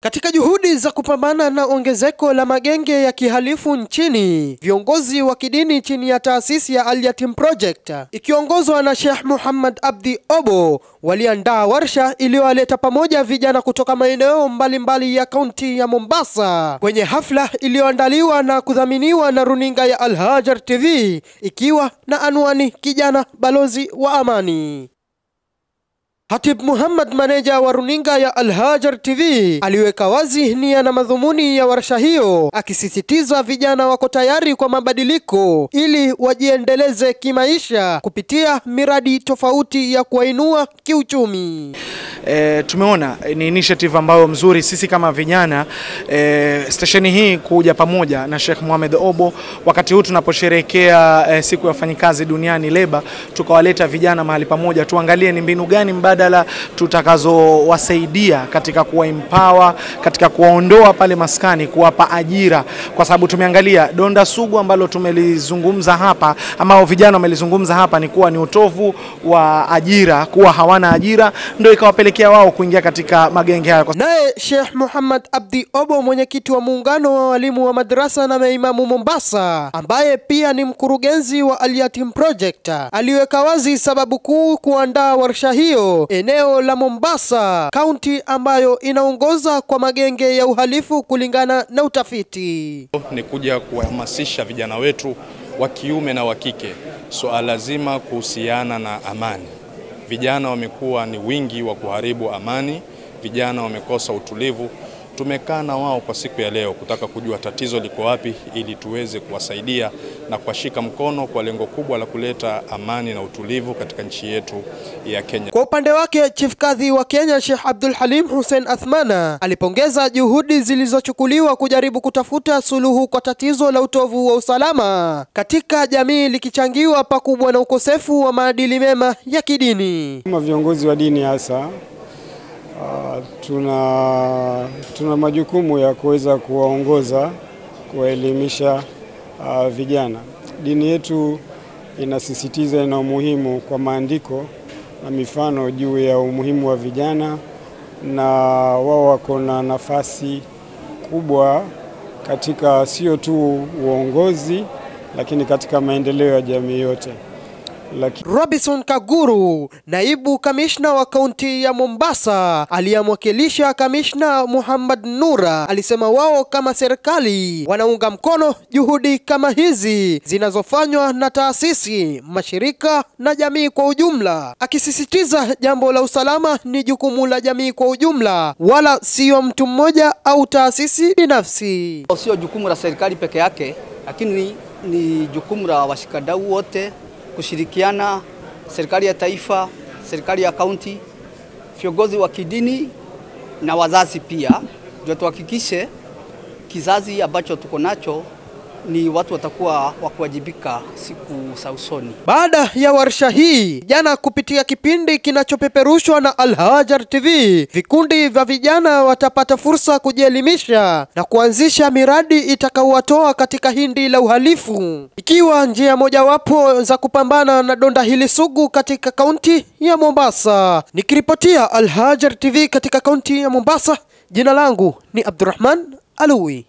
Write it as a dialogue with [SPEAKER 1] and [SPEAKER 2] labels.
[SPEAKER 1] Katika juhudi za kupambana na ongezeko la magenge ya kihalifu nchini, viongozi wa kidini chini ya taasisi ya Al Yatim Project ikiongozwa na Sheikh Muhammad Abdi Obo waliandaa warsha iliyowaleta pamoja vijana kutoka maeneo mbalimbali ya kaunti ya Mombasa kwenye hafla iliyoandaliwa na kudhaminiwa na runinga ya Al Hajar TV ikiwa na anwani kijana balozi wa amani. Hatib Muhammad, maneja wa runinga ya Al Hajar TV, aliweka wazi nia na madhumuni ya warsha hiyo, akisisitiza vijana wako tayari kwa mabadiliko ili wajiendeleze kimaisha kupitia miradi tofauti ya kuinua kiuchumi.
[SPEAKER 2] Tumeona ni initiative ambayo mzuri sisi kama vijana stesheni hii kuja pamoja na Sheikh Muhammad Obo wakati huu tunaposherehekea siku ya wafanyikazi duniani Leba, tukawaleta vijana mahali pamoja tuangalie ni mbinu gani mbadala tutakazowasaidia katika kuwaempower, katika kuwaondoa pale maskani, kuwapa ajira, kwa sababu tumeangalia donda sugu ambalo tumelizungumza hapa ambao vijana wamelizungumza hapa ni kuwa ni utovu wa ajira, kuwa hawana ajira, ndio ikawapelekea wao kuingia katika magenge haya.
[SPEAKER 1] Naye Sheikh Muhammad Abdi Obo, mwenyekiti wa muungano wa walimu wa madrasa na maimamu Mombasa, ambaye pia ni mkurugenzi wa Al Yatim Project, aliweka wazi sababu kuu kuandaa warsha hiyo eneo la Mombasa, kaunti ambayo inaongoza kwa magenge ya uhalifu kulingana na utafiti.
[SPEAKER 3] Ni kuja kuhamasisha vijana wetu wa kiume na wa kike swala zima kuhusiana na amani. Vijana wamekuwa ni wingi wa kuharibu amani, vijana wamekosa utulivu. Tumekaa na wao kwa siku ya leo kutaka kujua tatizo liko wapi ili tuweze kuwasaidia na kuwashika mkono kwa lengo kubwa la kuleta amani na utulivu katika nchi yetu ya Kenya.
[SPEAKER 1] Kwa upande wake, Chief Kadhi wa Kenya Sheikh Abdul Halim Hussein Athmana alipongeza juhudi zilizochukuliwa kujaribu kutafuta suluhu kwa tatizo la utovu wa usalama katika jamii, likichangiwa pakubwa na ukosefu wa maadili mema ya kidini.
[SPEAKER 4] Kama viongozi wa dini hasa tuna majukumu ya kuweza kuwaongoza, kuwaelimisha vijana. Dini yetu inasisitiza na umuhimu kwa maandiko na mifano juu ya umuhimu wa vijana, na wao wako na nafasi kubwa katika sio tu uongozi lakini katika maendeleo ya jamii yote.
[SPEAKER 1] Robinson Kaguru, naibu kamishna wa kaunti ya Mombasa, aliyemwakilisha kamishna Muhammad Nura, alisema wao kama serikali wanaunga mkono juhudi kama hizi zinazofanywa na taasisi, mashirika na jamii kwa ujumla, akisisitiza jambo la usalama ni jukumu la jamii kwa ujumla, wala sio mtu mmoja au taasisi binafsi.
[SPEAKER 5] Sio jukumu la serikali peke yake, lakini ni jukumu la washikadau wote kushirikiana, serikali ya taifa, serikali ya kaunti, viongozi wa kidini na wazazi pia, ndio tuhakikishe kizazi ambacho tuko nacho ni watu watakuwa wa kuwajibika siku za usoni.
[SPEAKER 1] Baada ya warsha hii, jana kupitia kipindi kinachopeperushwa na Al Hajar TV, vikundi vya vijana watapata fursa kujielimisha na kuanzisha miradi itakayowatoa katika hindi la uhalifu, ikiwa njia mojawapo za kupambana na donda hili sugu katika kaunti ya Mombasa. Nikiripotia Al Hajar TV katika kaunti ya Mombasa, jina langu ni Abdurrahman Alawi.